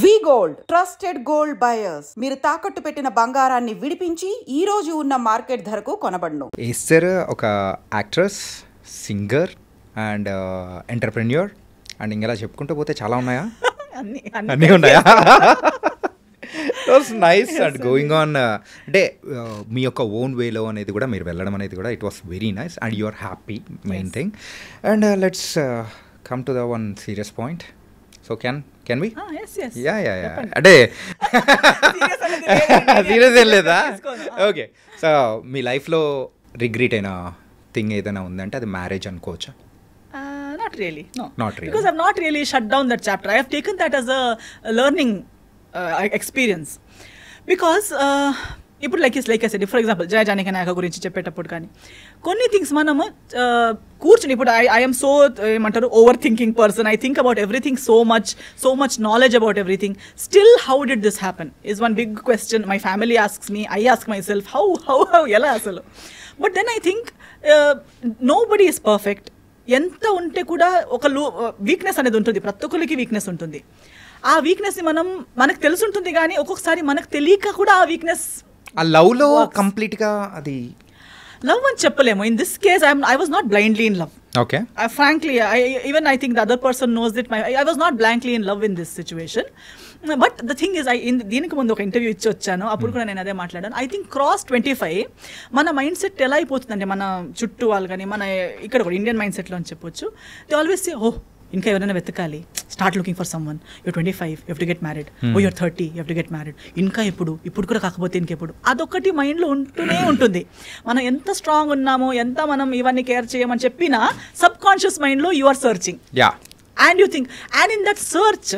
వి gold trusted gold buyers. మీరు తాకట్టు పెట్టిన బంగారాన్ని విడిపించి ఈ రోజు ఉన్న మార్కెట్ ధరకు కొనబడును. ఎస్తర్ ఒక actress, singer and entrepreneur and ఇంకెలా చెప్పుకుంటూ పోతే చాలా ఉన్నాయా? అన్నీ ఉన్నాయా? Was nice and going on అంటే మీ యొక్క ఓన్ వేలో అనేది కూడా మీరు వెళ్ళడం అనేది కూడా it was very nice and you are happy, main thing. And let's come to the one serious point. So can we? Yeah అంటే సీరియస్ ఏం లేదా? ఓకే. సో మీ లైఫ్లో రిగ్రెట్ అయిన థింగ్ ఏదైనా ఉందంటే అది మ్యారేజ్ అనుకోవచ్చా? Not really, no. Not really. Because I've not really shut down that chapter. I have taken that as a learning experience. Because ఇప్పుడు like I said, for example Jaya Janaki Nayaka గురించి చెప్పేటప్పుడు కానీ కొన్ని థింగ్స్ మనము కూర్చుని, ఇప్పుడు ఐఎమ్ సో ఏమంటారు over thinking person. I think about everything so much knowledge about everything. Still how did this happen is one big question. My family asks me, I ask myself how ఎలా అసలు. But then I think nobody is perfect. ఎంత ఉంటే కూడా ఒక weakness అనేది ఉంటుంది, ప్రతి ఒక్కరికి వీక్నెస్ ఉంటుంది. ఆ వీక్నెస్ని మనకు తెలుసుంటుంది కానీ ఒక్కొక్కసారి మనకు తెలియక కూడా ఆ వీక్నెస్ ఆ లవ్లో కంప్లీట్గా అది లవ్ అని చెప్పలేము. In this case I was not blindly in love. Okay. Frankly, I think the other person knows that I was not blankly in love in this situation. But the thing is, దీనికి ముందు ఒక interview ఇచ్చి వచ్చాను, అప్పుడు కూడా నేను అదే మాట్లాడాను. ఐ థింక్ క్రాస్ 25 మన మైండ్ సెట్ ఎలా అయిపోతుందంటే, మన చుట్టూ వాళ్ళు కానీ మన ఇక్కడ కూడా ఇండియన్ మైండ్ సెట్లో అని చెప్పొచ్చు. దే ఆల్వేస్ సే, ఇంకా ఎవరైనా వెతకాలి, start looking for someone, you're 25, you have to get married, you're 30, you have to get married. ఇంకా ఇప్పుడు కూడా కాకపోతే ఇంకెప్పుడు, అదొకటి మైండ్లో ఉంటూనే ఉంటుంది. మనం ఎంత స్ట్రాంగ్ ఉన్నామో, ఎంత మనం ఇవన్నీ కేర్ చేయమని చెప్పినా సబ్ కాన్షియస్ మైండ్లో you are searching. And you think, and in that search,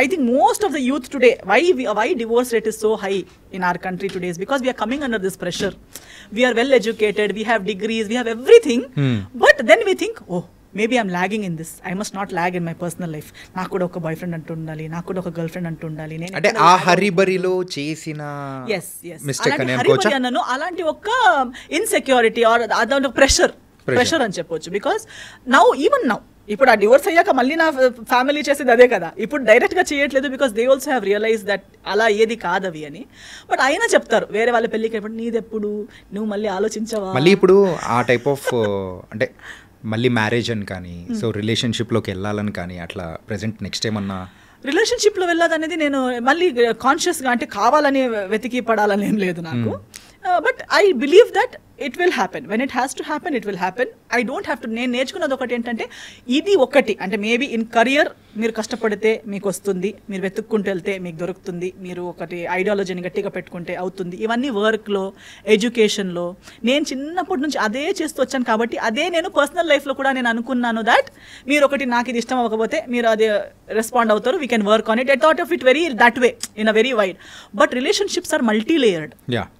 I think most of the youth today, why divorce rate is so high in our country today is because we are coming under this pressure. We are well educated, we have degrees, we have everything, but then we think, maybe I'm lagging in this. I must not lag in my personal life. నాకు కూడా ఒక boy friend అంటూ ఉండాలి, నాకు కూడా ఒక girl friend అంటూ ఉండాలి. అంటే ఆ హరిబరిలో చేసిన మిస్టేక్ అని అనుకోవచ్చా? అన్నను అలాంటి ఒక ఇన్సెక్యూరిటీ ఆర్ అదొక ప్రెషర్ అని చెప్పొచ్చు. బికాస్ ఈవెన్ నౌ ఇప్పుడు ఆ డివోర్స్ అయ్యాక మళ్ళీ నా ఫ్యామిలీ చేసేది అదే కదా, ఇప్పుడు డైరెక్ట్గా చేయట్లేదు. Because they also have realize that అలా ఏది కాదవి అని. బట్ అయినా చెప్తారు వేరే వాళ్ళ పెళ్ళికి, నీదెప్పుడు, నువ్వు మళ్ళీ ఆలోచించవా మళ్ళీ ఇప్పుడు ఆ టైప్ ఆఫ్ అంటే మళ్ళీ మ్యారేజ్ అని కానీ, సో రిలేషన్షిప్లోకి వెళ్ళాలని కానీ అట్లా ప్రెసెంట్ నెక్స్ట్ ఏమన్నా రిలేషన్షిప్లో వెళ్ళాలనేది నేను మళ్ళీ కాన్షియస్గా, అంటే కావాలని వెతికి పడాలని ఏం లేదు నాకు. But I believe that it will happen. When it has to happen, it will happen. I don't have to. నేను నేర్చుకున్నది ఒకటి ఏంటంటే, ఇది ఒకటి అంటే మేబీ ఇన్ కరియర్ మీరు కష్టపడితే మీకు వస్తుంది, మీరు వెతుక్కుంటూ వెళ్తే మీకు దొరుకుతుంది, మీరు ఒకటి ఐడియాలజీని గట్టిగా పెట్టుకుంటే అవుతుంది. ఇవన్నీ వర్క్లో, ఎడ్యుకేషన్లో నేను చిన్నప్పటి నుంచి అదే చేస్తూ వచ్చాను. కాబట్టి అదే నేను పర్సనల్ లైఫ్లో కూడా నేను అనుకున్నాను దట్ మీరు ఒకటి నాకు ఇది ఇష్టం అవ్వకపోతే మీరు అదే రెస్పాండ్ అవుతారు, we can work on it. I thought of it very that way, in a very wide. But relationships are multi layered.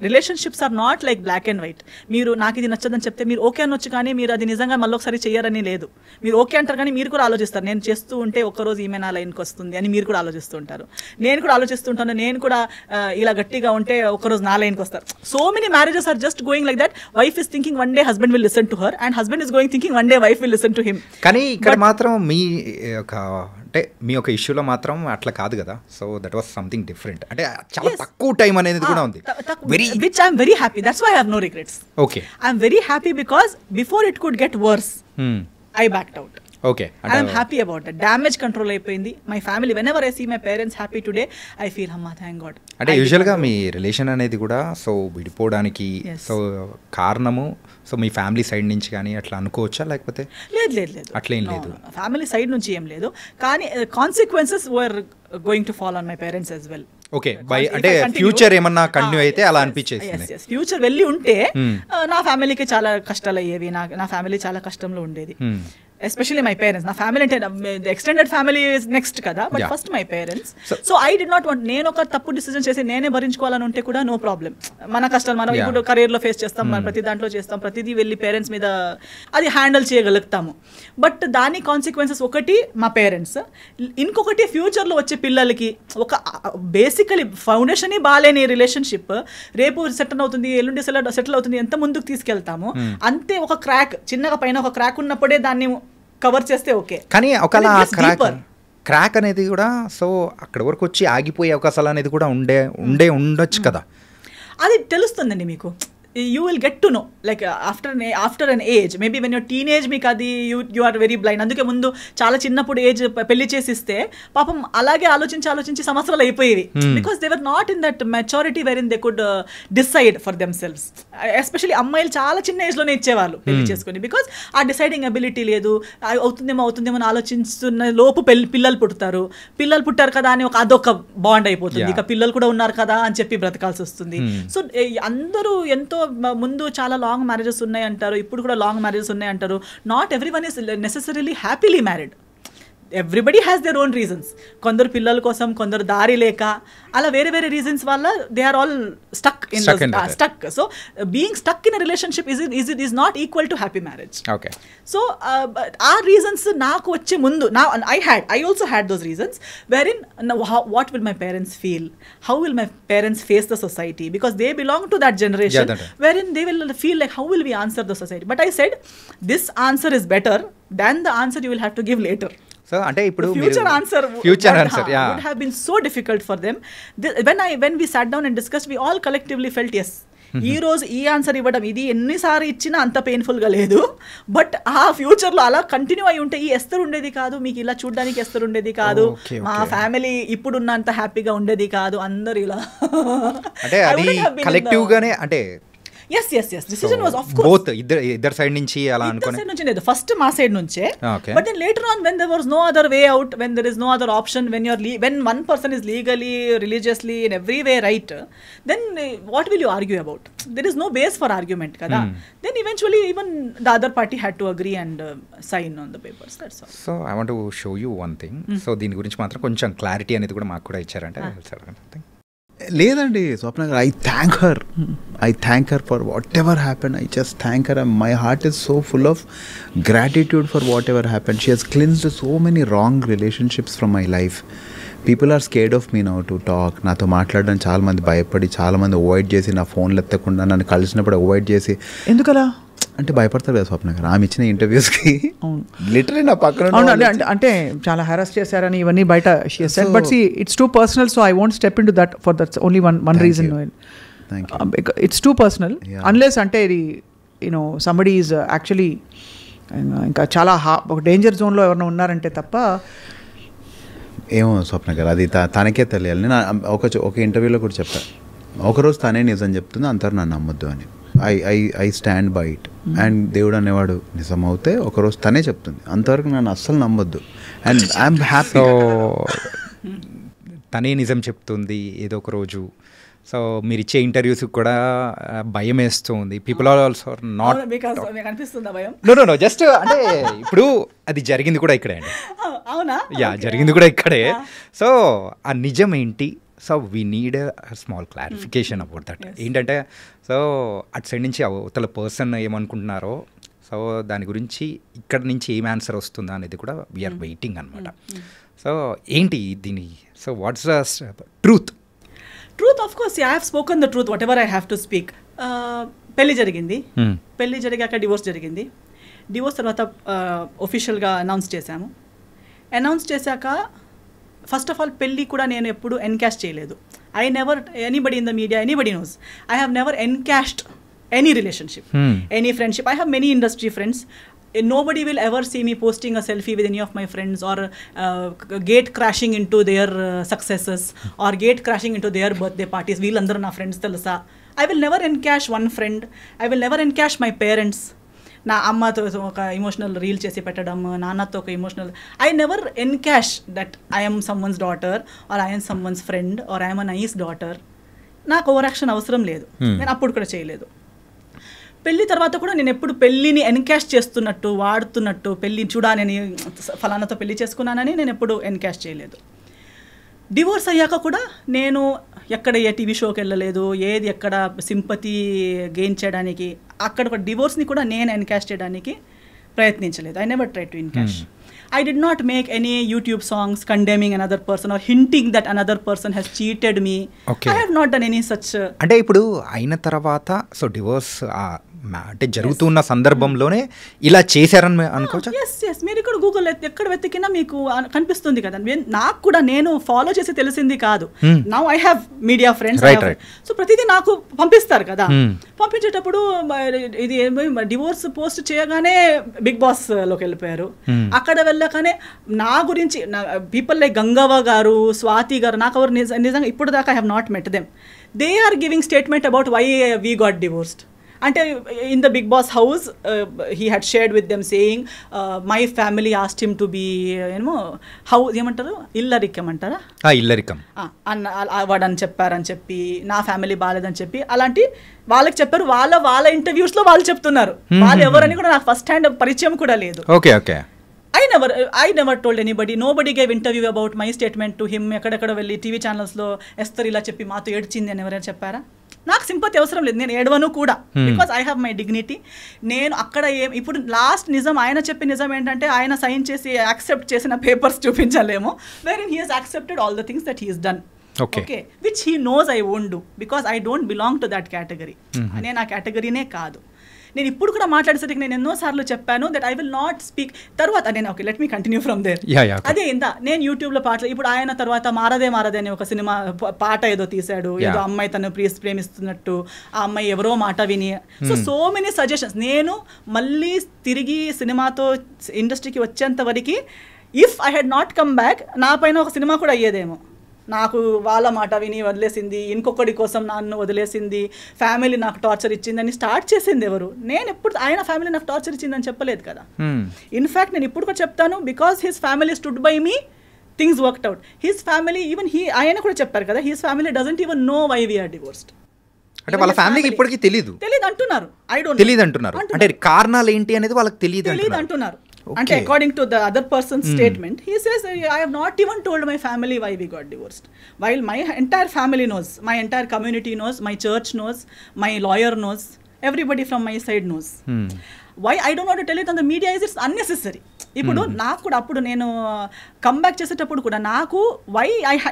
Relationships are not like black and white. మీరు నాకు ఇది నచ్చదని చెప్తే మీరు ఓకే అనొచ్చు, కానీ మీరు అది నిజంగా మళ్ళీ ఒకసారి చేయరని లేదు. మీరు ఓకే అంటారు కానీ మీరు కూడా ఆలోచిస్తారు, నేను చేస్తూ ఉంటే ఒక్కరోజు ఈమె నా లైన్కి వస్తుంది అని మీరు కూడా ఆలోచిస్తూ ఉంటారు. నేను కూడా ఆలోచిస్తుంటాను, నేను కూడా ఇలా గట్టిగా ఉంటే ఒక్కరోజు నా లైన్కి వస్తారు. So many marriages are just going like that. Wife is thinking one day husband will listen to her, and husband is going thinking one day wife will listen to him. కానీ ఇక్కడ మాత్రం మీ యొక్క ఇష్యూలో మాత్రం అట్లా కాదు కదా. So that was something different. అంటే చాలా తక్కువ టైం అనేది కూడా ఉంది, which I am very happy. That's why I have no regrets. Okay. I am very happy because before it could get worse, I backed out. Okay. I am happy about that. Damage control అయిపోయింది. My family, whenever I see my parents happy today, I feel thank God. అంటే యూజువల్గా మీ relation అనేది కూడా so విడిపోవడానికి so కారణము so మీ family side నుంచి కానీ అట్లా అనుకోవచ్చా, లేకపోతే లేదు అట్లేం లేదు, ఫ్యామిలీ సైడ్ నుంచి ఏం లేదు. కానీ consequences were going to fall on my parents as well. Okay. అంటే ఫ్యూచర్ ఏమన్నా కంటిన్యూ అయితే అలా అనిపించేది. ఫ్యూచర్ వెళ్ళి ఉంటే నా ఫ్యామిలీకి చాలా కష్టాలు అయ్యేవి, నా ఫ్యామిలీ చాలా కష్టంలో ఉండేది. Especially my parents. నా ఫ్యామిలీ అంటే ఎక్స్టెండెడ్ ఫ్యామిలీ నెక్స్ట్ కదా, but first my parents. So I did not want, నేను ఒక తప్పు డిసిజన్ చేసి నేనే భరించుకోవాలని ఉంటే కూడా నో ప్రాబ్లం. మన కష్టాలు మనం ఇప్పుడు కెరీర్లో ఫేస్ చేస్తాం, మనం ప్రతి దాంట్లో చేస్తాం, ప్రతిదీ వెళ్ళి పేరెంట్స్ మీద అది హ్యాండిల్ చేయగలుగుతాము. బట్ దాని కాన్సిక్వెన్సెస్ ఒకటి మా పేరెంట్స్, ఇంకొకటి ఫ్యూచర్లో వచ్చే పిల్లలకి ఒక బేసికలీ ఫౌండేషన్ బాగాలేని రిలేషన్షిప్ రేపు సెటిల్ అవుతుంది, ఎల్లుండి సెటిల్ అవుతుంది, ఎంత ముందుకు తీసుకెళ్తాము అంతే. ఒక క్రాక్ చిన్నగా పైన ఒక క్రాక్ ఉన్నప్పుడే దాన్ని కవర్ చేస్తే ఓకే. కానీ ఒకలా క్రాక్ అనేది కూడా సో అక్కడ వరకు వచ్చి ఆగిపోయే అవకాశాలు అనేది కూడా ఉండొచ్చు కదా. అది తెలుస్తుందండి మీకు. You will get to know like after an age, maybe when you're teenage మీకు అది you are very blind. అందుకే ముందు చాలా చిన్నప్పుడు ఏజ్ పెళ్లి చేసిస్తే పాపం అలాగే ఆలోచించి సంవత్సరాలు అయిపోయేవి, because they were not in that maturity wherein they could decide for themselves. Especially అమ్మాయిలు చాలా చిన్న ఏజ్లోనే ఇచ్చేవాళ్ళు పెళ్లి చేసుకుని, బికాస్ ఆ డిసైడింగ్ అబిలిటీ లేదు. అవుతుందేమో అని ఆలోచిస్తున్న లోపు పిల్లలు పుట్టారు కదా అని అదొక బాండ్ అయిపోతుంది. ఇక పిల్లలు కూడా ఉన్నారు కదా అని చెప్పి బ్రతకాల్సి వస్తుంది. సో అందరూ ఎంతో ముందు చాలా లాంగ్ మ్యారేజెస్ ఉన్నాయి అంటారు, ఇప్పుడు కూడా లాంగ్ మ్యారేజెస్ ఉన్నాయి అంటారు. Not everyone is necessarily happily married. Everybody has their own reasons. కొందరు పిల్లల కోసం, కొందరు దారి లేక, అలా వేరే వేరే రీజన్స్ వల్ల they are all stuck. So being stuck in a relationship is not equal to happy marriage. So ఆ రీజన్స్ నాకు వచ్చే ముందు I also had those reasons wherein what will my parents feel, how will my parents face the society, because they belong to that generation wherein they will feel like how will we answer the society. But I said this answer is better than the answer you will have to give later. So అంటే ఇప్పుడు future answer would have been so difficult for them. When we sat down and discussed, we all collectively felt yes, ఈ రోజు ఈ answer ఇవ్వడం ఇది ఎన్నిసార్లు ఇచ్చినా అంత పెయిన్ఫుల్గా లేదు. బట్ ఆ ఫ్యూచర్లో అలా కంటిన్యూ అయి ఉంటే ఈ ఎస్తరు ఉండేది కాదు, మీకు ఇలా చూడడానికి ఎస్తరు ఉండేది కాదు, మా ఫ్యామిలీ ఇప్పుడున్నంత హ్యాపీగా ఉండేది కాదు, అందరు ఇలా అంటే అది కలెక్టివ్ గానే అంటే yes decision was of course both ఇద్దరు సైడ్ నుంచి అలా అనుకోని సైడ్ నుంచి లేదు, ఫస్ట్ మా సైడ్ నుంచే. But then later on when there was no other way out, when there is no other option, when one person is legally, religiously, in every way right, then what will you argue about? There is no base for argument kada. Then eventually even the other party had to agree and sign on the papers, that's all. So I want to show you one thing. So దీని గురించి మాత్రం కొంచెం clarity అనేది కూడా మాకు కూడా ఇచ్చారంటే లేదండి స్వప్న గారు, I thank her for whatever happened. I just thank her, and my heart is so full of gratitude for whatever happened. She has cleansed so many wrong relationships from my life. People are scared of me now to talk. నాతో మాట్లాడడం చాలా మంది భయపడి, చాలా మంది avoid చేసి, నా ఫోన్లు ఎత్తకుండా నన్ను కలిసినప్పుడు అవాయిడ్ చేసి, ఎందుకలా అంటే భయపడతారు కదా స్వప్న గారు. ఆమె ఇచ్చిన ఇంటర్వ్యూస్కి లిటరలీ నా పక్కన అంటే చాలా హెరాస్ చేశారని ఇవన్నీ బయట but see it's too personal, so I won't step in to that for that's only one reason. It's too personal unless అంటే ఇది యూనో సంబడీ ఈజ్ యాక్చువల్లీ ఇంకా చాలా ఒక డేంజర్ జోన్లో ఎవరైనా ఉన్నారంటే తప్ప. ఏమో స్వప్న గారు అది తనకే తెలియాలి. నేను ఒక ఇంటర్వ్యూలో కూడా చెప్పాను, ఒకరోజు తనే నిజం చెప్తుంది, అంటారు నన్ను నమ్మొద్దు అని. I stand by it. And దేవుడు అనేవాడు నిజం అవుతే ఒకరోజు తనే చెప్తుంది, అంతవరకు నన్ను అస్సలు నమ్మొద్దు. And I'm happy. తనే నిజం చెప్తుంది ఏదో ఒక రోజు. సో మీరు ఇచ్చే ఇంటర్వ్యూస్ కూడా భయం వేస్తుంది. People are also not know just అంటే ఇప్పుడు అది జరిగింది కూడా ఇక్కడే అండి. జరిగింది కూడా ఇక్కడే. సో ఆ నిజం ఏంటి? So we need small clarification about that. ఏంటంటే సో అటు సైడ్ నుంచి అవతల పర్సన్ ఏమనుకుంటున్నారో, సో దాని గురించి ఇక్కడ నుంచి ఏం ఆన్సర్ వస్తుందా అనేది కూడా వీఆర్ వెయిటింగ్ అనమాట. సో ఏంటి దీని, so what's the truth? Of course, I have spoken the truth, whatever I have to speak. పెళ్లి జరిగింది, పెళ్లి జరిగాక డివోర్స్ జరిగింది. డివోర్స్ తర్వాత ఒఫిషియల్గా అనౌన్స్ చేశాము. అనౌన్స్ చేశాక ఫస్ట్ ఆఫ్ ఆల్ పెళ్ళి కూడా నేను ఎప్పుడు ఎన్కాష్ చేయలేదు. Anybody in the media, anybody knows, I have never encashed any relationship, any friendship. I have many industry friends. Nobody will ever see me posting a selfie with any of my friends or gate crashing into their successes or gate crashing into their birthday parties. Veelandaru na friends telusa. I will never encash one friend. I will never encash my parents. నా అమ్మతో ఒక emotional reel చేసి పెట్టడం, నాన్నతో ఒక emotional. I never encash that I'm someone's daughter or I'm someone's friend or I'm a nice daughter. నాకు over action అవసరం లేదు, నేను అప్పుడు కూడా చేయలేదు. పెళ్ళి తర్వాత కూడా నేను ఎప్పుడు పెళ్ళిని ఎన్కాష్ చేస్తున్నట్టు, వాడుతున్నట్టు, పెళ్ళి చూడాలని ఫలానాతో పెళ్లి చేసుకున్నానని నేను ఎప్పుడు ఎన్కాష్ చేయలేదు. డివోర్స్ అయ్యాక కూడా నేను ఎక్కడ ఏ టీవీ షోకి వెళ్ళలేదు, ఏది ఎక్కడ సింపతి గెయిన్ చేయడానికి, అక్కడ కూడా డివోర్స్ని కూడా నేను ఎన్కాష్ చేయడానికి ప్రయత్నించలేదు. I never try to encash. I did not make any YouTube songs condemning another person or hinting that another person has cheated me. Okay. I have not done any such. అంటే ఇప్పుడు అయిన తర్వాత so divorce అంటే జరుగుతున్న సందర్భంలోనే ఇలా చేశారని అనుకోవచ్చా? ఎస్ మీరు ఇక్కడ గూగుల్ ఎక్కడ వెతికినా మీకు కనిపిస్తుంది కదా. నాకు కూడా నేను ఫాలో చేసి తెలిసింది కాదు. Now I have media friends, so ప్రతిదీ నాకు పంపిస్తారు కదా. పంపించేటప్పుడు ఇది డివోర్స్ పోస్ట్ చేయగానే బిగ్ బాస్ లోకి వెళ్ళిపోయారు. అక్కడ వెళ్ళగానే నా గురించి పీపుల్ లైక్ గంగవ్వ గారు, స్వాతి గారు, నాకు ఎవరు నిజంగా ఇప్పుడు దాకా I have not met them. They are giving statement about why we got divorced. అంటే in the Bigg Boss house he had shared with them saying my family asked him to be house ఏమంటారు, ఇల్లరికం అంటారా, ఇల్లరికం వాడని చెప్పారని చెప్పి, నా family బాగాలేదని చెప్పి అలాంటి వాళ్ళకి చెప్పారు. వాళ్ళ ఇంటర్వ్యూస్లో వాళ్ళు చెప్తున్నారు. వాళ్ళు ఎవరని కూడా నాకు ఫస్ట్ హ్యాండ్ పరిచయం కూడా లేదు. Okay okay. I never told anybody. Nobody gave interview about my statement to him. ఎక్కడెక్కడ వెళ్ళి టీవీ ఛానల్స్లో ఎస్తర్ ఇలా చెప్పి మాతో ఏడ్చింది అని ఎవరైనా చెప్పారా? నాకు సింపతి అవసరం లేదు, నేను ఏడవను కూడా. Because I have my dignity. నేను అక్కడ ఇప్పుడు లాస్ట్ నిజం ఆయన చెప్పే నిజం ఏంటంటే ఆయన సైన్ చేసి యాక్సెప్ట్ చేసిన పేపర్స్ చూపించలేము. Wherein he has accepted all the things that he has done. Okay, which he knows I won't do because I don't belong to that category. నేను ఆ కేటగిరీనే కాదు. నేను ఇప్పుడు కూడా మాట్లాడేసరికి నేను ఎన్నోసార్లు చెప్పాను that I will not speak. తర్వాత నేను okay let me continue from there. అదే నేను యూట్యూబ్లో పాటలు ఇప్పుడు ఆయన తర్వాత మారదే మారదే అని ఒక సినిమా పాట ఏదో తీశాడు, ఏదో అమ్మాయి తను ప్రేమిస్తున్నట్టు, ఆ అమ్మాయి ఎవరో మాట విని. So many suggestions. నేను మళ్ళీ తిరిగి సినిమాతో ఇండస్ట్రీకి వచ్చేంత వరకు if I had not come back నా పైన ఒక సినిమా కూడా అయ్యేదేమో. నాకు వాళ్ళ మాట విని వదిలేసింది, ఇంకొకటి కోసం నన్ను వదిలేసింది, ఫ్యామిలీ నాకు టార్చర్ ఇచ్చిందని స్టార్ట్ చేసింది ఎవరు? నేను ఎప్పుడు ఆయన ఫ్యామిలీ నాకు టార్చర్ ఇచ్చిందని చెప్పలేదు కదా. ఇన్ఫ్యాక్ట్ నేను ఇప్పుడు కూడా చెప్తాను, because his family stood by me, things worked out. His family even ఆయన కూడా చెప్పారు కదా, his family doesn't even know why we're divorced. అంటే వాళ్ళ ఫ్యామిలీకి ఇప్పటికీ తెలియదు అంటున్నారు. తెలియదు అంటున్నారు. అంటే కారణాలు ఏంటి అనేది వాళ్ళకి తెలియదు అంటున్నారు. అంటే according to the other person statement he says I have not even told my family why we got divorced, while my entire family knows, my entire community knows, my church knows, my lawyer knows, everybody from my side knows. Why I don't want to tell it on the media is it's unnecessary. ఇప్పుడు నాకు కూడా అప్పుడు నేను comeback చేసేటప్పుడు కూడా నాకు why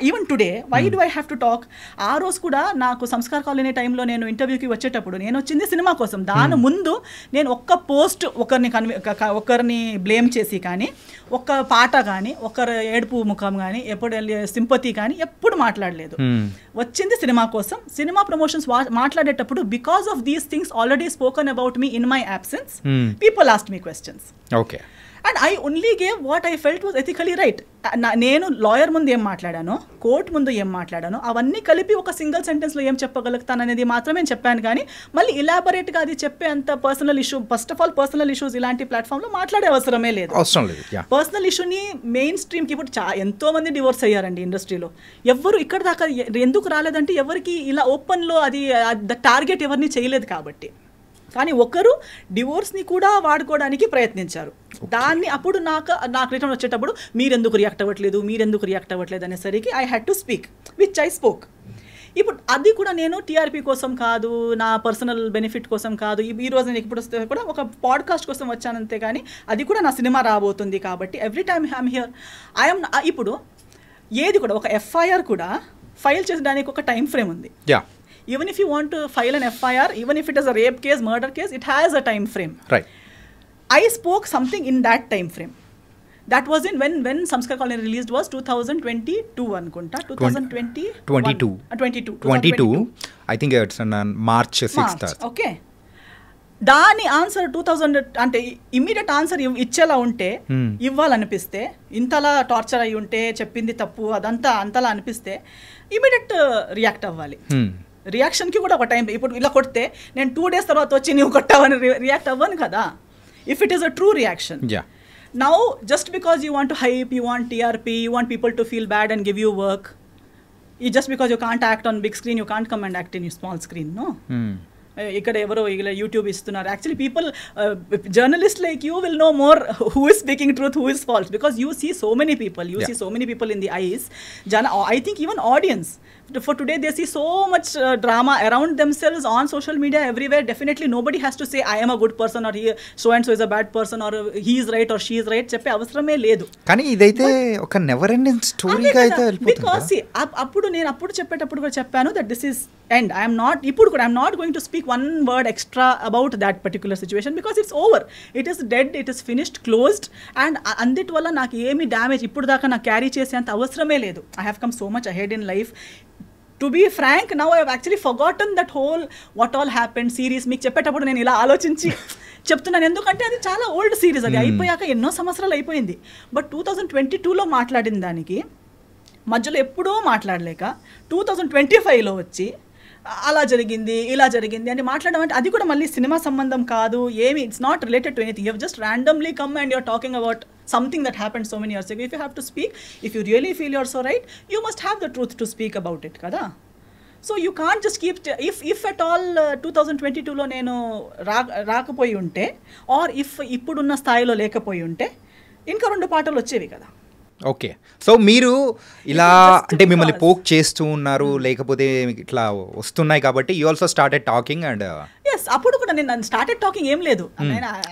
even today why do I have to talk. ఆ రోజు కూడా నాకు సంస్కార్ కాలనీ టైంలో నేను ఇంటర్వ్యూకి వచ్చేటప్పుడు నేను వచ్చింది సినిమా కోసం. దాని ముందు నేను ఒక్క పోస్ట్ ఒకరిని బ్లేమ్ చేసి కానీ, ఒక్క పాట కానీ, ఒకరు ఏడుపు ముఖం కానీ, ఎప్పుడు సింపతి కానీ ఎప్పుడు మాట్లాడలేదు. వచ్చింది సినిమా కోసం. సినిమా ప్రమోషన్స్ మాట్లాడేటప్పుడు because of these things already spoken about me in my absence, people asked me questions. Okay. And I only gave what I felt was ethically right. నేను లాయర్ ముందు ఏం మాట్లాడానో, court ముందు ఏం మాట్లాడానో అవన్నీ కలిపి ఒక సింగిల్ సెంటెన్స్లో ఏం చెప్పగలుగుతాననేది మాత్రమే చెప్పాను. కానీ మళ్ళీ ఇలాబొరేట్గా అది చెప్పే అంత personal issue, first of all personal issues ఇలాంటి ప్లాట్ఫామ్లో మాట్లాడే అవసరమే లేదు. పర్సనల్ ఇష్యూని మెయిన్ స్ట్రీమ్కి ఇప్పుడు ఎంతో మంది డివోర్స్ అయ్యారండి ఇండస్ట్రీలో. ఎవరు ఇక్కడ దాకా ఎందుకు రాలేదంటే ఎవరికి ఇలా ఓపెన్లో అది టార్గెట్ ఎవరిని చేయలేదు కాబట్టి. కానీ ఒకరు డివోర్స్ని కూడా వాడుకోవడానికి ప్రయత్నించారు. దాన్ని అప్పుడు నాకు రిటర్న్ వచ్చేటప్పుడు మీరెందుకు రియాక్ట్ అవ్వట్లేదు అనేసరికి I had to speak which I spoke. ఇప్పుడు అది కూడా నేను టీఆర్పీ కోసం కాదు, నా పర్సనల్ బెనిఫిట్ కోసం కాదు. ఈ రోజు నేను ఇప్పుడు వస్తే కూడా ఒక పాడ్కాస్ట్ కోసం వచ్చానంతే. కానీ అది కూడా నా సినిమా రాబోతుంది కాబట్టి ఎవ్రీ టైమ్ ఐఎమ్ హియర్. ఇప్పుడు ఏది కూడా ఒక ఎఫ్ఐఆర్ కూడా ఫైల్ చేసడానికి ఒక టైం ఫ్రేమ్ ఉంది. Even if you want to file an FIR, even if it is a rape case, murder case, it has a time frame. Right. I spoke something in that time frame. That was in when Samskar Colony released was 2022 anukunta. 22. I think it's on March 6th. Okay. దాని answer 2000 అంటే immediate answer ఇచ్చేలా ఉంటే, ఇవ్వాలనిపిస్తే, ఇంతలా torture అయి ఉంటే, చెప్పింది తప్పు అదంతా అంతలా అనిపిస్తే ఇమ్మీడియట్ రియాక్ట్ అవ్వాలి. రియాక్షన్కి కూడా ఒక టైం. ఇప్పుడు ఇలా కొడితే నేను 2 days తర్వాత వచ్చి నువ్వు కొట్టావని రియాక్ట్ అవ్వను కదా, if it is a true reaction. Now just because you want to hype, you want TRP, you want people to feel bad and give you work, just because you can't act on big screen, you can't come and act in small screen. No, ఇక్కడ ఎవరో ఇలా YouTube ఇస్తున్నారు. Actually people, journalist like you will know more who is speaking truth, who is false, because you see so many people, you see so many people in the eyes. I think even audience For today, they see so much drama around themselves on social media everywhere. Definitely, nobody has to say, I am a good person, or so and so is a bad person, or he is right or she is right. చెప్పే అవసరమే లేదు. కానీ ఇదైతే ఒక never ending స్టోరీగా అయితే వెళ్ళిపోతుంది. Because అప్పుడు నేను చెప్పేటప్పుడు కూడా చెప్పాను that this is end. I'm not going to speak one word extra about that particular situation because it's over. It is dead, it is finished, closed. And అందిటి వల్ల నాకు ఏమి డ్యామేజ్ ఇప్పుడు దాకా నాకు క్యారీ చేసేంత అవసరమే లేదు. I have come so much ahead in life. To be frank, now I have actually forgotten that whole what all happened series. మీకు చెప్పేటప్పుడు నేను ఇలా ఆలోచించి చెప్తున్నాను, ఎందుకంటే అది చాలా ఓల్డ్ సిరీస్. అది అయిపోయాక ఎన్నో సంవత్సరాలు అయిపోయింది. బట్ 2022లో మాట్లాడిన దానికి మధ్యలో ఎప్పుడూ మాట్లాడలేక 2025లో వచ్చి అలా జరిగింది ఇలా జరిగింది అని మాట్లాడడం అంటే అది కూడా మళ్ళీ సినిమా సంబంధం కాదు ఏమి. It's not related to anything. You have just randomly come and you're talking about something that happened so many years ago. If you have to speak, if you really feel you're so right, you must have the truth to speak about it kada. So you can't just keep if at all 2022లో నేను రాకపోయి ఉంటే or if ఇప్పుడున్న స్థాయిలో లేకపోయి ఉంటే ఇంకా 2 పాటలు వచ్చేవి కదా. ఓకే, సో మీరు ఇలా అంటే మిమ్మల్ని పోక్ చేస్తూ ఉన్నారు లేకపోతే ఇట్లా వస్తున్నాయి కాబట్టి you also started talking and yes అప్పుడు కూడా నేను స్టార్టెడ్ టాకింగ్ ఏం లేదు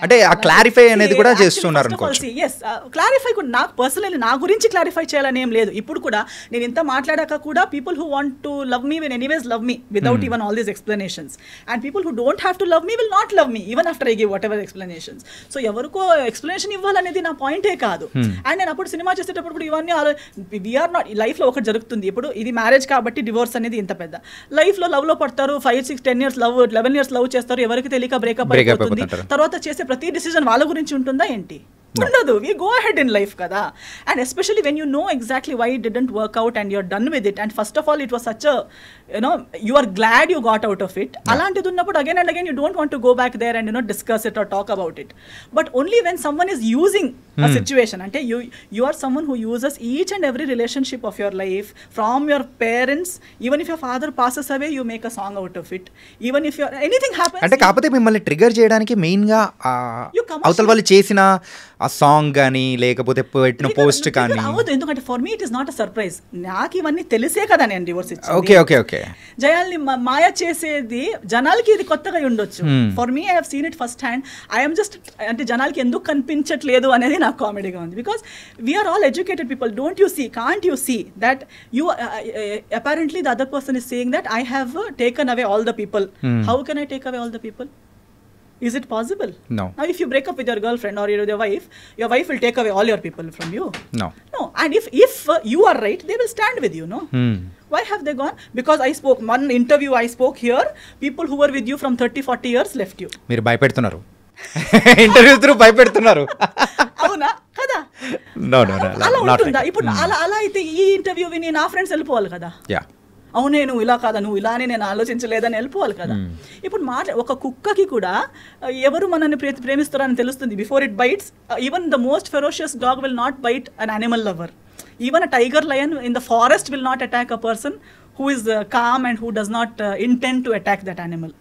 అంటే ఆ క్లారిఫై అనేది కూడా చేస్తున్నారు అనుకోవచ్చు. ఎస్ క్లారిఫై కూడా నాకు పర్సనల్లీ నా గురించి క్లారిఫై చేయాలని ఏం లేదు. ఇప్పుడు కూడా నేను ఇంత మాట్లాడాక కూడా people who want to love me will anyways love me without even all these explanations and people who don't have to love me will not love me even after I give what ever explanations. So ఎవరికో explanation ఇవ్వాలనేది నా పాయింటే కాదు. And నేను అప్పుడు cinema చేసేటప్పుడు కూడా ఇవన్నీ వీఆర్ నాట్ లైఫ్లో ఒకటి జరుగుతుంది. ఇప్పుడు ఇది మ్యారేజ్ కాబట్టి డివోర్స్ అనేది ఇంత పెద్ద లైఫ్లో లవ్లో పడతారు 5, 6, 10 years లవ్ 11 years లవ్ చేస్తారు, ఎవరికి తెలియక బ్రేకప్ అయిపోతుంది. తర్వాత చేసే ప్రతి డిసిజన్ వాళ్ళ గురించి ఉంటుందా ఏంటి? ఉండదు. we go ahead in life kada. And especially when you know exactly why it didn't work out and you're done with it, and first of all it was such a you are glad you got out of it. Alantidi unnappudu again and again you don't want to go back there and discuss it or talk about it. But only when someone is using a situation, ante you are someone who uses each and every relationship of your life, from your parents, even if your father passes away you make a song out of it, even if anything happens. అంటే కాకపోతే మిమ్మల్ని trigger చేయడానికి main గా అవతల వాళ్ళు చేసిన ఆ song కానీ లేకపోతే పెట్టిన పోస్ట్ కానీ అవదు. ఎందుకంటే for me it is not a surprise. నాకు ఇవన్నీ తెలిసే కదా నేను డివోర్స్ ఇచ్చాను. ఓకే ఓకే ఓకే జయాల్ని మాయ చేసేది జనాలకి ఇది కొత్తగా ఉండొచ్చు. For me I have seen it first hand. I'm just అంటే జనాలకి ఎందుకు కనిపించట్లేదు అనేది నాకు కామెడీగా ఉంది. Because we're all educated people. Don't you see, can't you see that you apparently the other person is saying that I have taken away all the people. How can I take away all the people? Is it possible? No. Now if you break up with your girlfriend or your wife will take away all your people from you. No. And if you are right, they will stand with you, no? Why have they gone? Because I spoke one interview I spoke here, people who were with you from 30-40 years left you. మీరు భయపెడుతున్నారు, interview through భయపెడుతున్నారు. అవునా కదా? No అలా ఉంటుందా? ఇప్పుడు అలా అయితే ఈ interview విని నా ఫ్రెండ్స్ వెళ్ళిపోవాలి కదా. యా అవునే నువ్వు ఇలా కాదా, నువ్వు ఇలానే నేను ఆలోచించలేదని వెళ్ళిపోవాలి కదా. ఇప్పుడు ఒక కుక్కకి కూడా ఎవరు మనల్ని ప్రేమిస్తారని తెలుస్తుంది. Before it bites, even the most ferocious dog will not bite an animal lover. Even a tiger lion in the forest will not attack a person who is calm and who does not intend to attack that animal.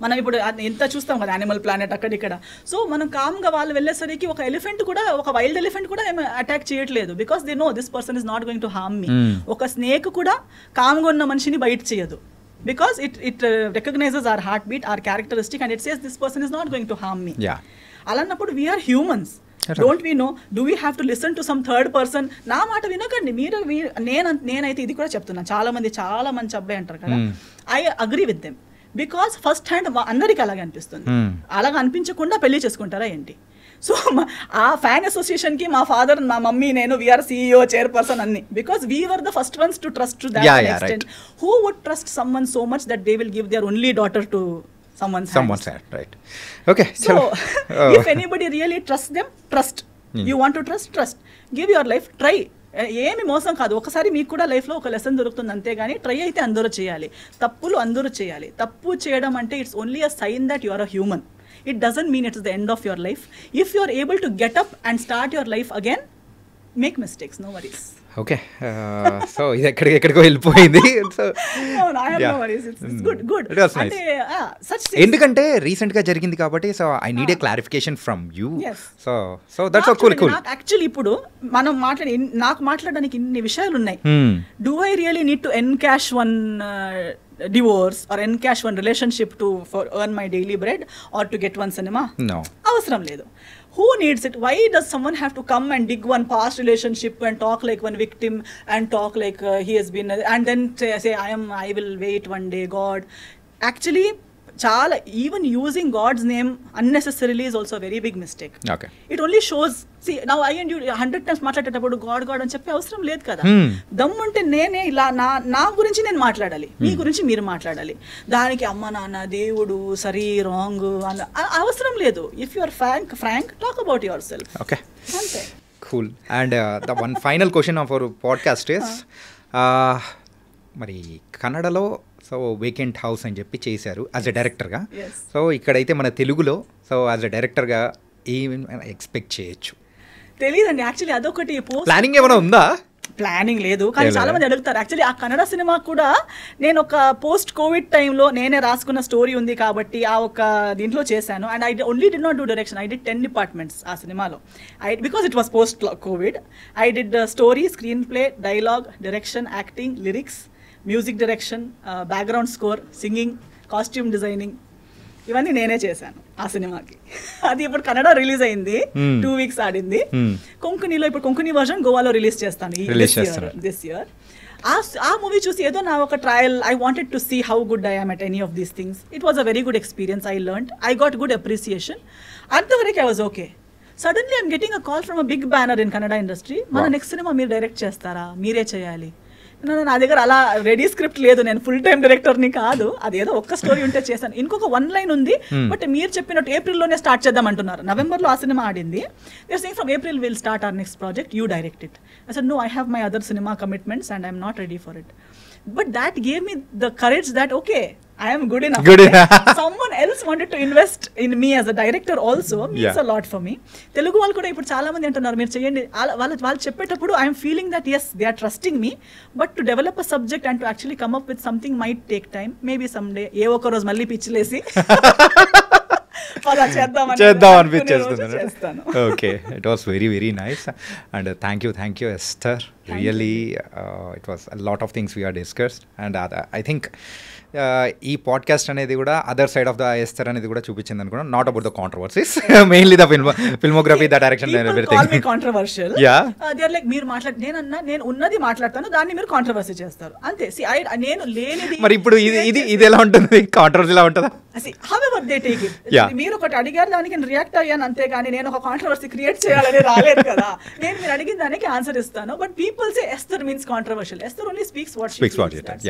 మనం ఇప్పుడు ఎంత చూస్తాం కదా animal planet అక్కడిక్కడ. So మనం కామ్గా వాళ్ళు వెళ్ళేసరికి ఒక ఎలిఫెంట్ కూడా, ఒక వైల్డ్ ఎలిఫెంట్ కూడా ఏమి అటాక్ చేయట్లేదు. Because they know this person is not going to harm me. ఒక స్నేక్ కూడా కామ్గా ఉన్న మనిషిని బైట్ చేయదు. Because it recognizes our heart beat, our characteristic, and it says this person is not going to harm me. అలాన్నప్పుడు we are humans. Don't we know, do we have to listen to some third person? నా మాట వినకండి మీరు. నేనైతే ఇది కూడా చెప్తున్నా, చాలా మంచి అబ్బాయి అంటారు కదా, I agree with them. Because first hand అందరికి అలాగే అనిపిస్తుంది. అలాగ అనిపించకుండా పెళ్లి చేసుకుంటారా ఏంటి? సో ఆ ఫ్యాన్ అసోసియేషన్కి మా ఫాదర్, మా మమ్మీ, నేను వీఆర్ CEO, చైర్పర్సన్ అన్ని. Because we were the first ones to trust to that extent. Who would trust someone so much that they will give their only daughter to someone's hand, right? Okay, so if anybody really trusts them, trust. You want to trust. Give your life, try. ఏమి మోసం కాదు. ఒకసారి మీకు కూడా లైఫ్లో ఒక lesson దొరుకుతుంది అంతేగాని ట్రై అయితే అందరూ చేయాలి, తప్పులు అందరూ చేయాలి. తప్పు చేయడం అంటే it's only a sign that you are a human. It doesn't mean it's the end of your life. If you are able to get up and start your life again, make mistakes, no worries. Okay, so ఇది ఎక్కడికో వెళ్ళిపోయింది. So ఎందుకంటే రీసెంట్గా జరిగింది కాబట్టి, so I need a clarification from you. So that's cool. Actually ఇప్పుడు మనం నాకు మాట్లాడడానికి ఇన్ని విషయాలు ఉన్నాయి. Do I really need to encash one divorce or encash one relationship for earn my daily bread or to get one cinema? No. Avasram ledu. Who needs it? Why does someone have to come and dig one past relationship and talk like one victim and talk like he has been and then say I will wait one day God? Actually చాలా even using God's name unnecessarily is also a very big mistake. Okay. It only shows, see now I and you 100 times మాట్లాడేటప్పుడు God అని చెప్పే అవసరం లేదు కదా. దమ్ముంటే నేనే ఇలా నా గురించి నేను మాట్లాడాలి, మీ గురించి మీరు మాట్లాడాలి. దానికి అమ్మ నాన్న దేవుడు సరి రాంగ్ అవసరం లేదు. If you are frank talk about yourself. Okay, అంతే. Cool. And the one final question of our podcast is, మరి కన్నడలో సో వేకెంట్ హౌస్ అని చెప్పి చేశారు యాజ్ ఎ డైరెక్టర్గా. సో ఇక్కడైతే మన తెలుగులో సో యాజ్ ఎ డైరెక్టర్గా ఏమి ఎక్స్పెక్ట్ చేయొచ్చు? తెలియదండి యాక్చువల్లీ. అదొకటి ప్లానింగ్ ఏమైనా ఉందా? ప్లానింగ్ లేదు, కానీ చాలా మంది అడుగుతారు. యాక్చువల్లీ ఆ కన్నడ సినిమా కూడా నేను ఒక పోస్ట్ కోవిడ్ టైంలో నేనే రాసుకున్న స్టోరీ ఉంది కాబట్టి ఆ ఒక దీంట్లో చేశాను. And I only did not do direction, I did 10 departments ఆ సినిమాలో. Because it was post Covid. I did story, screen play, dialogue, direction, acting, lyrics, music direction, background score, singing, costume designing, ఇవన్నీ నేనే చేశాను ఆ సినిమాకి. అది ఇప్పుడు Kannada release అయింది, 2 weeks ఆడింది. కొంకణిలో ఇప్పుడు కొంకణి వర్జన్ గోవాలో రిలీజ్ చేస్తాను దిస్ ఇయర్. ఆ మూవీ చూసి ఏదో నా ఒక trial, I wanted to see how good I am at any of these things. It was a very good experience. I learned, I got good appreciation. అంతవరకు I was okay. Suddenly I'm getting a call from a big banner in Kannada industry. మన next cinema మీరు direct చేస్తారా, మీరే చేయాలి. నా దగ్గర అలా ready script లేదు, నేను ఫుల్ టైం డైరెక్టర్ని కాదు. అదేదో ఒక్క స్టోరీ ఉంటే చేశాను. ఇంకొక 1 line ఉంది, బట్ మీరు చెప్పినట్టు ఏప్రిల్లోనే స్టార్ట్ చేద్దాం అంటున్నారు. నవంబర్లో ఆ సినిమా ఆడింది. They are saying from April will start our next project, you direct it. I said no, I have my other cinema commitments and I'm not ready for it. But that gave me the courage that okay, I am good enough. Someone else wanted to invest in me as a director also means a lot for me. Telugu వాళ్ళు కూడా ఇప్పుడు చాలా మంది అంటున్నారు మీరు చేయండి. వాళ్ళు చెప్పేటప్పుడు I am feeling that yes, they are trusting me, but to develop a subject and to actually come up with something might take time. Maybe someday ఏ ఒక్క రోజు మళ్ళీ పిచ్చిలేసి చేద్దాం అనిపించేస్తుంది. Okay, it was very very nice and thank you Esther. Really it was a lot of things we are discussed and I think ఈ podcast అనేది కూడా other side of the Esther అనేది కూడా చూపించింది అనుకున్నాను. Not about the controversies, mainly the filmography, the direction, controversial. మీరు నేను ఉన్నది మాట్లాడతాను, దాన్ని మీరు కాంట్రవర్సీ చేస్తారు అంతే. నేను లేనిది. మరి ఇప్పుడు ఇది ఎలా ఉంటుంది, కాంట్రవర్సీ ఎలా ఉంటుందా? మీరు ఒకటి అడిగారు, దానికి నేను రియాక్ట్ అయ్యాను అంతే, కానీ నేను ఒక కాంట్రవర్సీ క్రియేట్ చేయాలని రాలేదు కదా. నేను మీరు అడిగిన దానికి ఆన్సర్ ఇస్తాను. But people say ఎస్థర్ means controversial. ఎస్థర్ only speaks what she speaks.